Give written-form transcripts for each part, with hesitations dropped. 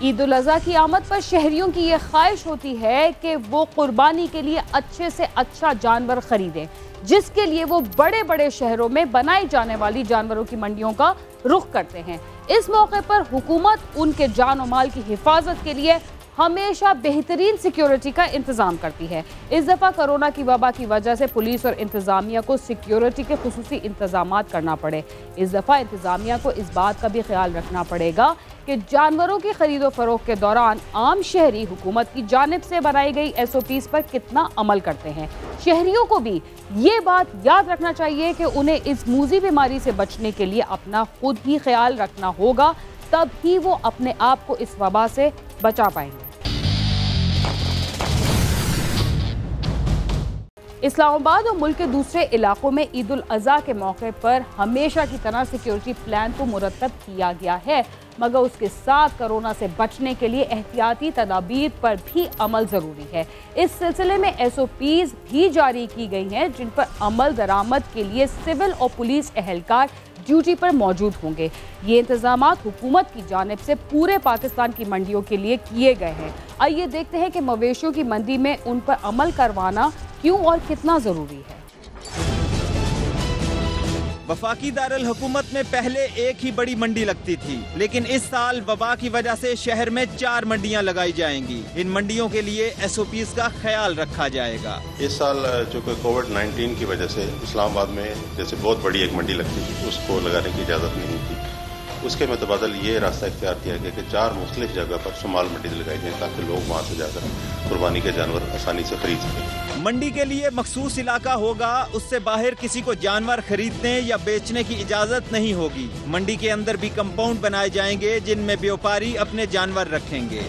عید الاضحیٰ کی آمد پر شہریوں کی یہ خواہش ہوتی ہے کہ وہ قربانی کے لیے اچھے سے اچھا جانور خریدیں، جس کے لیے وہ بڑے بڑے شہروں میں بنائی جانے والی جانوروں کی منڈیوں کا رخ کرتے ہیں۔ اس موقع پر حکومت ان کے جان و مال کی حفاظت کے لیے ہمیشہ بہترین سیکیورٹی کا انتظام کرتی ہے۔ اس دفعہ کرونا کی وبا کی وجہ سے پولیس اور انتظامیہ کو سیکیورٹی کے خصوصی انتظامات کرنا پڑے۔ اس دفعہ انتظامیہ کو اس بات کا بھی خیال رکھنا پڑے گا کہ جانوروں کی خرید و فروخت کے دوران عام شہری حکومت کی جانب سے بنائی گئی SOPs پر کتنا عمل کرتے ہیں۔ شہریوں کو بھی یہ بات یاد رکھنا چاہیے کہ انہیں اس موذی بیماری سے بچنے کے لیے اپنا خود ہی خیال رکھنا ہوگا، تب ہی وہ اپنے آپ کو اس وبا سے بچا پائیں گے۔ اسلام آباد اور ملک کے دوسرے علاقوں میں عید الاضحیٰ کے موقع پر ہمیشہ کی طرح سیکیورٹی پلان تو مرتب کیا گیا ہے، مگر اس کے ساتھ کرونا سے بچنے کے لیے احتیاطی تدابیر پر بھی عمل ضروری ہے۔ اس سلسلے میں SOPs بھی جاری کی گئی ہیں، جن پر عمل درآمد کے لیے سول اور پولیس اہلکار ڈیوٹی پر موجود ہوں گے۔ یہ انتظامات حکومت کی جانب سے پورے پاکستان کی منڈیوں کے لیے کیے گئے ہیں۔ آئیے دیکھتے ہیں کہ مویشیوں کی منڈی میں ان پر عمل کروانا کیوں اور کتنا ضروری ہے۔ وفاقی دارالحکومت میں پہلے ایک ہی بڑی منڈی لگتی تھی، لیکن اس سال وبا کی وجہ سے شہر میں 4 منڈیاں لگائی جائیں گی۔ ان منڈیوں کے لیے SOPs کا خیال رکھا جائے گا۔ اس سال چونکہ کووڈ-19 کی وجہ سے اسلام آباد میں جیسے بہت بڑی ایک منڈی لگتی تھی، اس کو لگانے کی اجازت نہیں تھی۔ اس کے متبادل یہ راستہ اختیار کیا گیا کہ 4 مختلف جگہ پر شمال منڈی لگائی جائیں تاکہ لوگ وہاں سے جا کر قربانی کے جانور آسانی سے خرید سکیں۔ منڈی کے لیے مخصوص علاقہ ہوگا، اس سے باہر کسی کو جانور خریدنے یا بیچنے کی اجازت نہیں ہوگی۔ منڈی کے اندر بھی کمپاؤنڈ بنائے جائیں گے جن میں بیوپاری اپنے جانور رکھیں گے۔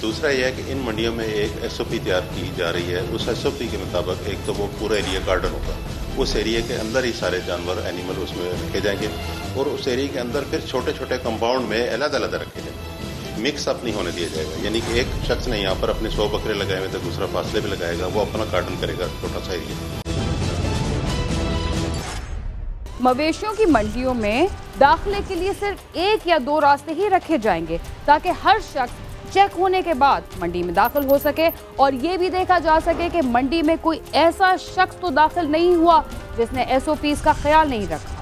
دوسرا یہ ہے کہ ان منڈیوں میں ایک SOP تیار کی جا رہی ہے۔ اس SOP کے مطابق ایک تو وہ پورا ایریا گارڈن ہوگا، اس ایریا کے اندر ہی سارے جانور اینیمل اس میں رکھے جائیں گے، اور اس ایریا کے اندر پھر چھوٹے چھوٹے کمپاؤنڈ میں علیحدہ علیحدہ رکھے جائیں گے۔ مکس اپ نہیں ہونے دیا جائے گا، یعنی کہ ایک شخص نے یہاں پر اپنے 100 بکرے لگائے ہوئے تو دوسرا فاصلے میں لگائے گا، وہ اپنا گارڈن کرے گا چھوٹا سا ایریا۔ مویشیوں کی منڈیوں میں داخلے کے لیے صرف 1 یا 2 راستے ہی رکھے جائیں گے تاکہ ہر شخص چیک ہونے کے بعد منڈی میں داخل ہو سکے اور یہ بھی دیکھا جا سکے کہ منڈی میں کوئی ایسا شخص تو داخل نہیں ہوا جس نے SOPs کا خیال نہیں رکھا۔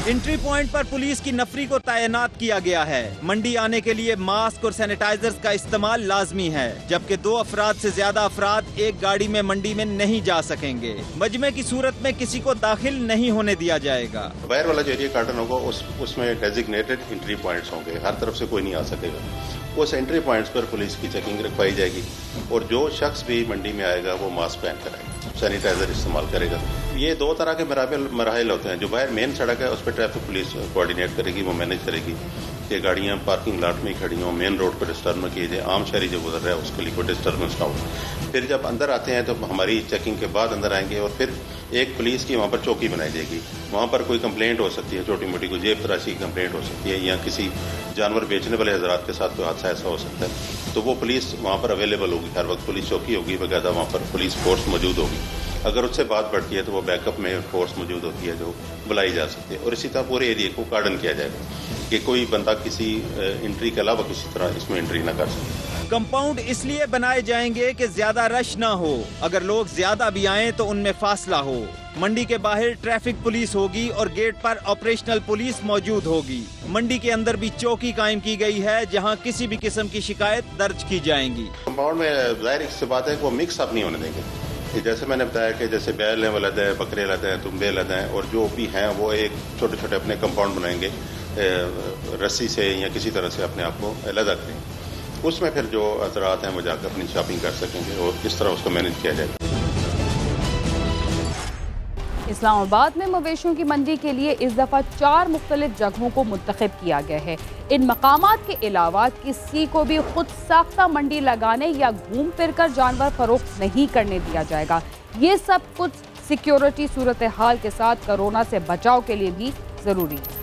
انٹری پوائنٹ پر پولیس کی نفری کو تعینات کیا گیا ہے۔ منڈی آنے کے لیے ماسک اور سینیٹائزرز کا استعمال لازمی ہے، جبکہ 2 افراد سے زیادہ افراد ایک گاڑی میں منڈی میں نہیں جا سکیں گے۔ مجمع کی صورت میں کسی کو داخل نہیں ہونے دیا جائے گا۔ باہر والا جو ایریا گارڈن ہوگا اس میں ڈیزگنیٹڈ انٹری پوائنٹس ہوں گے، ہر طرف سے کوئی نہیں آ سکے گا۔ اس انٹری پوائنٹس پر پولیس کی چیکنگ رکھوائی جائے گی، اور جو شخص بھی منڈی میں آئے گا وہ ماسک پہن کر آئے گا، سینیٹائزر استعمال کرے گا۔ یہ 2 طرح کے مراحل ہوتے ہیں۔ جو باہر مین سڑک ہے اس پہ ٹریفک پولیس کوآرڈینیٹ کرے گی، وہ مینیج کرے گی کہ گاڑیاں پارکنگ لاٹ میں کھڑی ہوں، مین روڈ پر ڈسٹرب نہ کیے جائے، عام شہری جو گزر رہا ہے اس کے لیے کوئی ڈسٹربنس نہ ہو۔ پھر جب اندر آتے ہیں تو ہماری چیکنگ کے بعد اندر آئیں گے، اور پھر ایک پولیس کی وہاں پر چوکی بنائی جائے گی۔ وہاں پر کوئی کمپلینٹ ہو سکتی ہے، چھوٹی موٹی کوئی جیب تراشی کی کمپلینٹ ہو سکتی ہے، یا کسی جانور بیچنے والے حضرات کے ساتھ کوئی حادثہ ایسا ہو سکتا ہے، تو وہ پولیس وہاں پر اویلیبل ہوگی، ہر وقت پولیس چوکی ہوگی، باقاعدہ وہاں پر پولیس فورس موجود ہوگی۔ اگر اس سے بات بڑھتی ہے تو وہ بیک اپ میں فورس موجود ہوتی ہے جو بلائی جا سکتی ہے، اور اسی طرح پورے ایریا کو کارڈن کیا جائے گا کہ کوئی بندہ کسی انٹری کے علاوہ کسی طرح اس میں انٹری نہ کر سکے۔ کمپاؤنڈ اس لیے بنائے جائیں گے کہ زیادہ رش نہ ہو، اگر لوگ زیادہ بھی آئیں تو ان میں فاصلہ ہو۔ منڈی کے باہر ٹریفک پولیس ہوگی اور گیٹ پر آپریشنل پولیس موجود ہوگی۔ منڈی کے اندر بھی چوکی قائم کی گئی ہے جہاں کسی بھی قسم کی شکایت درج کی جائیں گی۔ کمپاؤنڈ میں ظاہر سی بات ہے کہ وہ مکس اپ نہیں ہونے دیں گے۔ جیسے میں نے بتایا کہ جیسے بیل ہیں وہ علیحدہ ہیں، بکرے علیحدہ ہیں، دمبے علیحدہ ہیں، اور جو بھی ہیں وہ ایک چھوٹے چھوٹے اپنے کمپاؤنڈ بنائیں گے، رسی سے یا کسی طرح سے اپنے آپ کو علیحدہ کریں گے۔ اس میں پھر جو حضرات ہیں وہ جا کر اپنی شاپنگ کر سکیں گے، اور کس طرح اس کو مینیج کیا جائے گا۔ اسلام آباد میں مویشیوں کی منڈی کے لیے اس دفعہ 4 مختلف جگہوں کو منتخب کیا گیا ہے۔ ان مقامات کے علاوہ کسی کو بھی خود ساختہ منڈی لگانے یا گھوم پھر کر جانور فروخت نہیں کرنے دیا جائے گا۔ یہ سب کچھ سیکیورٹی صورتحال کے ساتھ کرونا سے بچاؤ کے لیے بھی ضروری ہے۔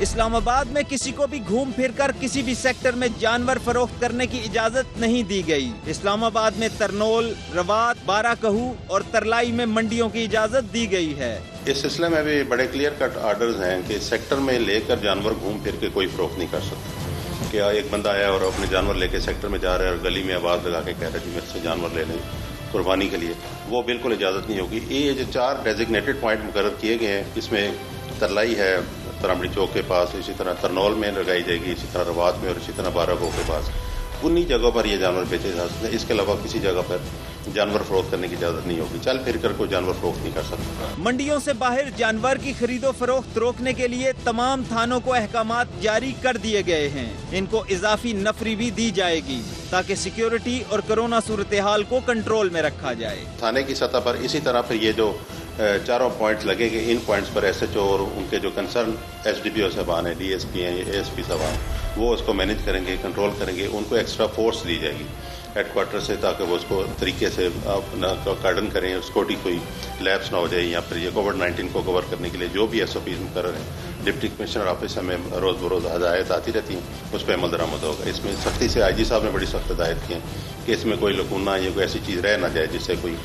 اسلام آباد میں کسی کو بھی گھوم پھر کر کسی بھی سیکٹر میں جانور فروخت کرنے کی اجازت نہیں دی گئی۔ اسلام آباد میں ترنول، روات، بارہ کہو اور ترلائی میں منڈیوں کی اجازت دی گئی ہے۔ اس سلسلے میں بھی بڑے کلیئر کٹ آرڈرز ہیں کہ سیکٹر میں لے کر جانور گھوم پھر کے کوئی فروخت نہیں کر سکتا۔ کہ ایک بندہ آیا اور اپنے جانور لے کے سیکٹر میں جا رہا ہے اور گلی میں آواز لگا کے کہہ رہا ہے کہ میرے سے جانور لے لیں قربانی کے لیے، وہ بالکل اجازت نہیں ہوگی۔ یہ جو 4 ڈیزگنیٹڈ پوائنٹ مقرر کیے گئے ہیں، اس میں ترلائی ہے ترامڑی چوک کے پاس، اسی طرح ترنول میں لگائی جائے گی، اسی طرح روات میں، اور اسی طرح بارہ گو کے پاس، انہی جگہوں پر یہ جانور بیچے جا سکتے ہیں۔ اس کے علاوہ کسی جگہ پر جانور فروخت کرنے کی اجازت نہیں ہوگی، چل پھر کر کوئی جانور فروخت نہیں کر سکتا۔ منڈیوں سے باہر جانور کی خرید و فروخت روکنے کے لیے تمام تھانوں کو احکامات جاری کر دیے گئے ہیں۔ ان کو اضافی نفری بھی دی جائے گی تاکہ سیکیورٹی اور کرونا صورتحال کو کنٹرول میں رکھا جائے۔ تھانے کی سطح پر اسی طرح پھر یہ جو 4 پوائنٹس لگے گے، ان پوائنٹس پر ایس ایچ او اور ان کے جو کنسرن ایس ڈی پی او صاحبان ہیں، ڈی ایس پی ہیں، اے ایس پی صاحبان، وہ اس کو مینیج کریں گے، کنٹرول کریں گے۔ ان کو ایکسٹرا فورس دی جائے گی ہیڈ کوارٹر سے، تاکہ وہ اس کو طریقے سے کارڈن کریں، سیکورٹی کوئی لیپس نہ ہو جائے، یا پھر یہ کووڈ-19 کو کور کرنے کے لیے جو بھی ایس او پیز مقرر ہیں، ڈپٹی کمشنر آفس ہمیں روز بروز ہدایت آتی رہتی ہیں، اس پہ عمل درآمد ہوگا۔ اس میں سختی سے آئی جی صاحب نے بڑی سخت ہدایت کی ہیں کہ اس میں کوئی لکونہ یا کوئی ایسی چیز رہ نہ جائے جس سے کوئی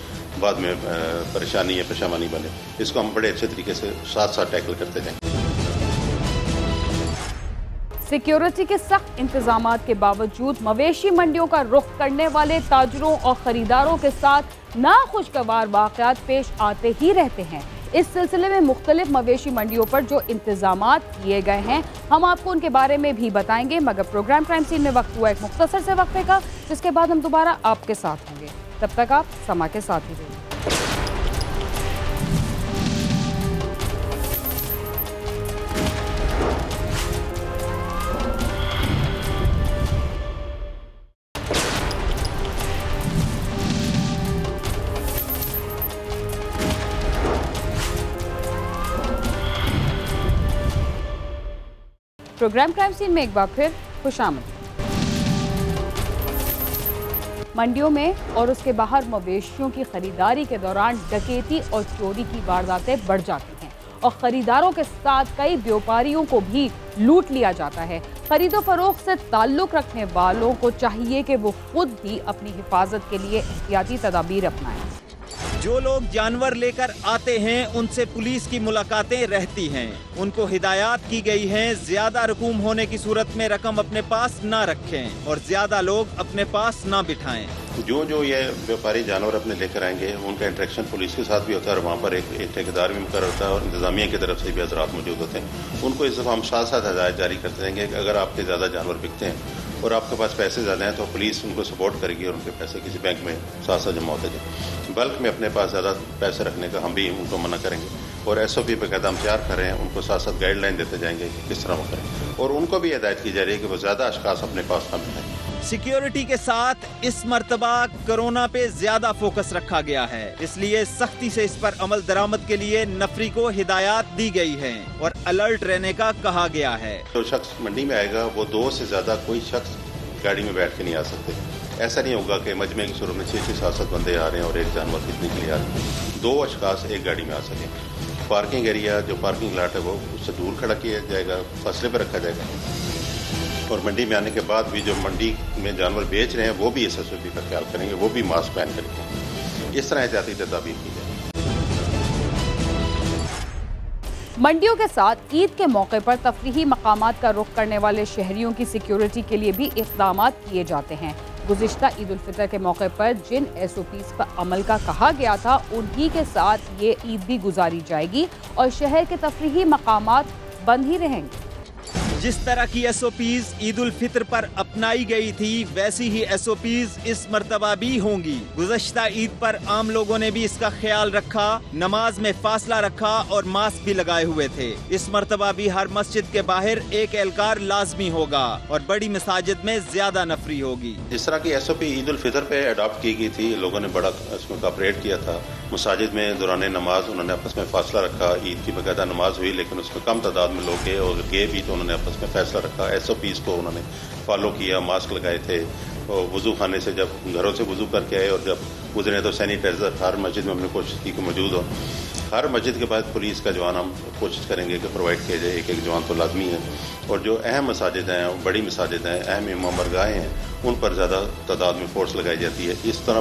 بعد میں پریشانی یا پشامانی بنے۔ اس کو ہم بڑے اچھے طریقے سے ساتھ ساتھ ٹیکل کرتے جائیں۔ سیکیورٹی کے سخت انتظامات کے باوجود مویشی منڈیوں کا رخ کرنے والے تاجروں اور خریداروں کے ساتھ ناخوشگوار واقعات پیش آتے ہی رہتے ہیں۔ اس سلسلے میں مختلف مویشی منڈیوں پر جو انتظامات کیے گئے ہیں، ہم آپ کو ان کے بارے میں بھی بتائیں گے، مگر پروگرام کرائم سین میں وقت ہوا ایک مختصر سے وقفے کا، جس کے بعد ہم دوبارہ آپ کے ساتھ ہوں گے۔ تب تک آپ سما کے ساتھ ہی رہیے۔ پروگرام کرائم سین میں ایک بار پھر خوش آمد۔ منڈیوں میں اور اس کے باہر مویشیوں کی خریداری کے دوران ڈکیتی اور چوری کی وارداتیں بڑھ جاتی ہیں اور خریداروں کے ساتھ کئی بیوپاریوں کو بھی لوٹ لیا جاتا ہے۔ خرید و فروخت سے تعلق رکھنے والوں کو چاہیے کہ وہ خود بھی اپنی حفاظت کے لیے احتیاطی تدابیر اپنائیں۔ جو لوگ جانور لے کر آتے ہیں ان سے پولیس کی ملاقاتیں رہتی ہیں، ان کو ہدایات کی گئی ہیں زیادہ رقوم ہونے کی صورت میں رقم اپنے پاس نہ رکھیں اور زیادہ لوگ اپنے پاس نہ بٹھائیں۔ جو یہ بیوپاری جانور اپنے لے کر آئیں گے، ان کا انٹریکشن پولیس کے ساتھ بھی ہوتا ہے، اور وہاں پر ایک ٹھیکیدار بھی مقرر ہوتا ہے اور انتظامیہ کی طرف سے بھی حضرات موجود ہوتے ہیں۔ ان کو اس دفعہ ہم ساتھ ساتھ ہدایت جاری کرتے رہیں گے کہ اگر آپ کے زیادہ جانور بکتے ہیں اور آپ کے پاس پیسے زیادہ ہیں تو پولیس ان کو سپورٹ کرے گی اور ان کے پیسے کسی بینک میں ساتھ ساتھ جمع ہوتے جائیں۔ بلک میں اپنے پاس زیادہ پیسے رکھنے کا ہم بھی ان کو منع کریں گے، اور ایس او پی پہ قدم تیار کر رہے ہیں، ان کو ساتھ ساتھ گائیڈ لائن دیتے جائیں گے کہ کس طرح وہ کریں، اور ان کو بھی ہدایت کی جا رہی ہے کہ وہ زیادہ اشخاص اپنے پاس نہ بٹھائیں۔ سیکیورٹی کے ساتھ اس مرتبہ کرونا پہ زیادہ فوکس رکھا گیا ہے، اس لیے سختی سے اس پر عمل درآمد کے لیے نفری کو ہدایات دی گئی ہیں اور الرٹ رہنے کا کہا گیا ہے۔ جو شخص منڈی میں آئے گا وہ 2 سے زیادہ کوئی شخص گاڑی میں بیٹھ کے نہیں آ سکتے۔ ایسا نہیں ہوگا کہ مجمع کی صورت میں 6 7 بندے آ رہے ہیں اور ایک جانور خریدنے کے لیے آ رہے ہیں، 2 اشخاص ایک گاڑی میں آ سکیں۔ پارکنگ ایریا جو پارکنگ لاٹ ہے وہ اس سے دور کھڑا کیا جائے گا، فاصلے پہ رکھا جائے گا، اور منڈی میں آنے کے بعد بھی جو منڈی میں جانور بیچ رہے ہیں وہ بھی اس ایس او پی کا خیال کریں گے، وہ بھی ماسک پہن کریں گے۔ اس طرح احتیاطی تدابیر کی جائے۔ منڈیوں کے ساتھ عید کے موقع پر تفریحی مقامات کا رخ کرنے والے شہریوں کی سیکیورٹی کے لیے بھی اقدامات کیے جاتے ہیں۔ گزشتہ عید الفطر کے موقع پر جن ایس او پیز پر عمل کا کہا گیا تھا، انہی کے ساتھ یہ عید بھی گزاری جائے گی اور شہر کے تفریحی مقامات بند ہی رہیں گے۔ جس طرح کی ایس او پیز عید الفطر پر اپنائی گئی تھی، ویسی ہی ایس او پیز اس مرتبہ بھی ہوں گی۔ گزشتہ عید پر عام لوگوں نے بھی اس کا خیال رکھا، نماز میں فاصلہ رکھا اور ماسک بھی لگائے ہوئے تھے۔ اس مرتبہ بھی ہر مسجد کے باہر ایک اہلکار لازمی ہوگا اور بڑی مساجد میں زیادہ نفری ہوگی۔ جس طرح کی ایس او پی عید الفطر پہ اڈاپٹ کی گئی تھی، لوگوں نے بڑا اس میں کوآپریٹ کیا تھا۔ مساجد میں دوران نماز انہوں نے آپس میں فاصلہ رکھا، عید کی باقاعدہ نماز ہوئی، لیکن اس میں کم تعداد میں لوگ گئے، اور گئے بھی تو انہوں نے آپس میں فیصلہ رکھا۔ ایس او پیز کو انہوں نے فالو کیا، ماسک لگائے تھے، وضو خانے سے جب گھروں سے وضو کر کے آئے اور جب گزرے تو سینیٹائزر ہر مسجد میں ہم نے کوشش کی کہ موجود ہو۔ ہر مسجد کے بعد پولیس کا جوان ہم کوشش کریں گے کہ پرووائڈ کیا جائے، ایک جوان تو لازمی ہے، اور جو اہم مساجد ہیں، بڑی مساجد ہیں، اہم امام برگاہیں ہیں، ان پر زیادہ تعداد میں فورس لگائی جاتی ہے۔ اس طرح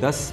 10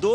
2